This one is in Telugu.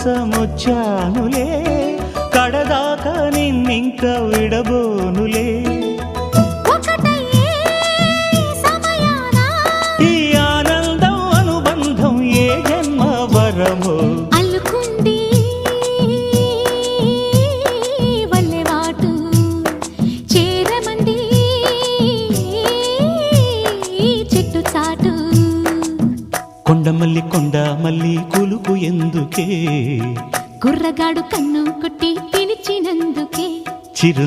కోసమొచ్చానులే కడదాకా నిన్నింక విడబోనులే ఈ ఆనందం అనుబంధం ఏ జన్మ వరమో అల్లుకుంది వల్లెవాటు చేరమంది చెట్టు చాటు కొండ మల్లి కులుకు ఎందుకే కుర్రగాడు కన్ను కొట్టి పిలిచినందుకే చిరు